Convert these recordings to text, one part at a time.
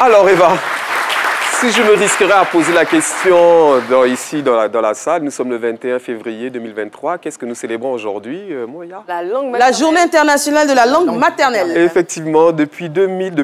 Alors Eva, si je me risquerais à poser la question ici dans la salle, nous sommes le 21 février 2023. Qu'est-ce que nous célébrons aujourd'hui, Moya? La langue maternelle. La journée internationale de la langue maternelle. Effectivement, depuis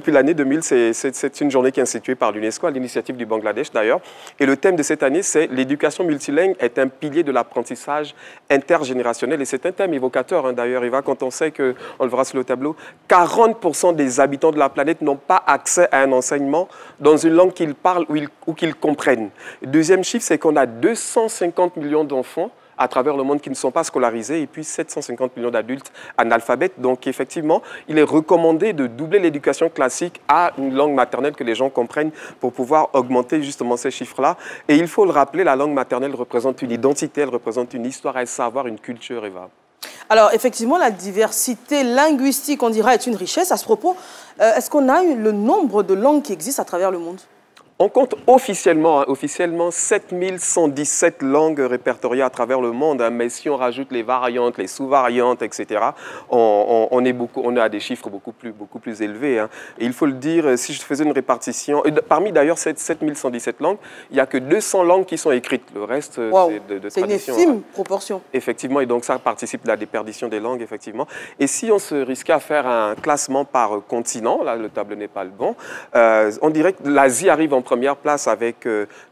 l'année 2000, c'est une journée qui est instituée par l'UNESCO à l'initiative du Bangladesh d'ailleurs. Et le thème de cette année, c'est l'éducation multilingue est un pilier de l'apprentissage intergénérationnel. Et c'est un thème évocateur d'ailleurs, Eva, quand on sait que, on le verra sur le tableau, 40% des habitants de la planète n'ont pas accès à un enseignement dans une langue qu'ils parlent ou qu'ils comprennent. Le deuxième chiffre, c'est qu'on a 250 millions d'enfants à travers le monde qui ne sont pas scolarisés et puis 750 millions d'adultes analphabètes. Donc effectivement, il est recommandé de doubler l'éducation classique à une langue maternelle que les gens comprennent pour pouvoir augmenter justement ces chiffres-là. Et il faut le rappeler, la langue maternelle représente une identité, elle représente une histoire, un savoir, une culture, Eva. Alors, effectivement, la diversité linguistique, on dira, est une richesse. À ce propos, est-ce qu'on a le nombre de langues qui existent à travers le monde? On compte officiellement 7117 langues répertoriées à travers le monde, mais si on rajoute les variantes, les sous-variantes, etc., on a des chiffres beaucoup plus élevés. Et il faut le dire, si je faisais une répartition, parmi d'ailleurs ces 7117 langues, il n'y a que 200 langues qui sont écrites. Le reste, c'est de tradition. C'est une infime proportion. Effectivement, et donc ça participe à la déperdition des langues, effectivement. Et si on se risquait à faire un classement par continent, là le tableau n'est pas le bon, on dirait que l'Asie arrive en première place avec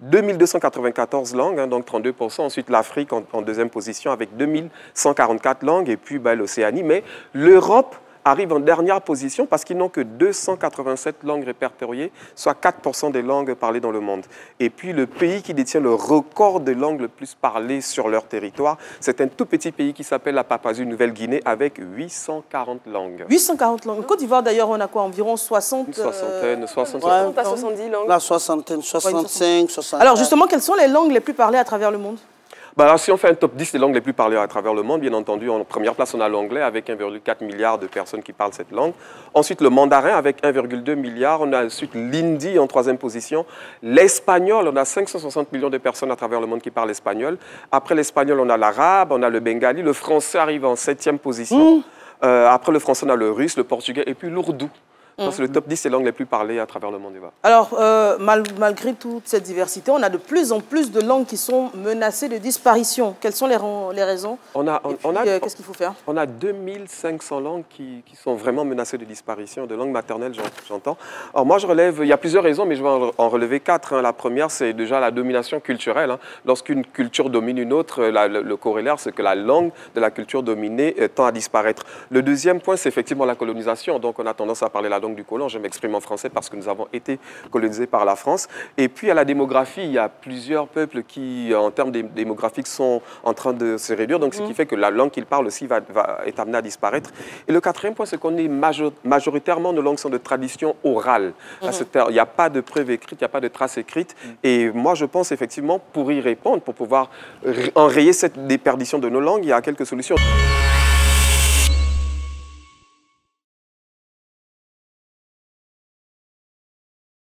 2294 langues, donc 32%. Ensuite, l'Afrique en deuxième position avec 2144 langues. Et puis l'Océanie. Mais l'Europe arrive en dernière position parce qu'ils n'ont que 287 langues répertoriées, soit 4% des langues parlées dans le monde. Et puis, le pays qui détient le record de langues le plus parlées sur leur territoire, c'est un tout petit pays qui s'appelle la Papouasie-Nouvelle-Guinée avec 840 langues. 840 langues. En Côte d'Ivoire, d'ailleurs, on a quoi? Environ 60... Une soixantaine, 60 à 70 langues. La soixantaine, 65, 60. Alors, justement, quelles sont les langues les plus parlées à travers le monde? Alors, si on fait un top 10 des langues les plus parlées à travers le monde, bien entendu, en première place, on a l'anglais avec 1,4 milliard de personnes qui parlent cette langue. Ensuite, le mandarin avec 1,2 milliard. On a ensuite l'hindi en troisième position. L'espagnol, on a 560 millions de personnes à travers le monde qui parlent espagnol. Après l'espagnol, on a l'arabe, on a le bengali. Le français arrive en septième position. Après le français, on a le russe, le portugais et puis l'ourdou. C'est le top 10 des langues les plus parlées à travers le monde, Eva. Alors, malgré toute cette diversité, on a de plus en plus de langues qui sont menacées de disparition. Quelles sont les raisons? Qu'est-ce qu'il faut faire? On a 2500 langues qui sont vraiment menacées de disparition, de langue maternelle, j'entends. Alors moi, je relève, il y a plusieurs raisons, mais je vais en relever 4. La première, c'est déjà la domination culturelle. Lorsqu'une culture domine une autre, le corollaire, c'est que la langue de la culture dominée tend à disparaître. Le deuxième point, c'est effectivement la colonisation. Donc, on a tendance à parler la langue du colon. Je m'exprime en français parce que nous avons été colonisés par la France. Et puis, à la démographie, il y a plusieurs peuples qui, en termes démographiques, sont en train de se réduire. Donc, ce qui fait que la langue qu'ils parlent aussi est amenée à disparaître. Et le quatrième point, c'est qu'on est majoritairement, nos langues sont de tradition orale. Il n'y a pas de preuve écrite, il n'y a pas de traces écrites. Et moi, je pense effectivement, pour y répondre, pour pouvoir enrayer cette déperdition de nos langues, il y a quelques solutions.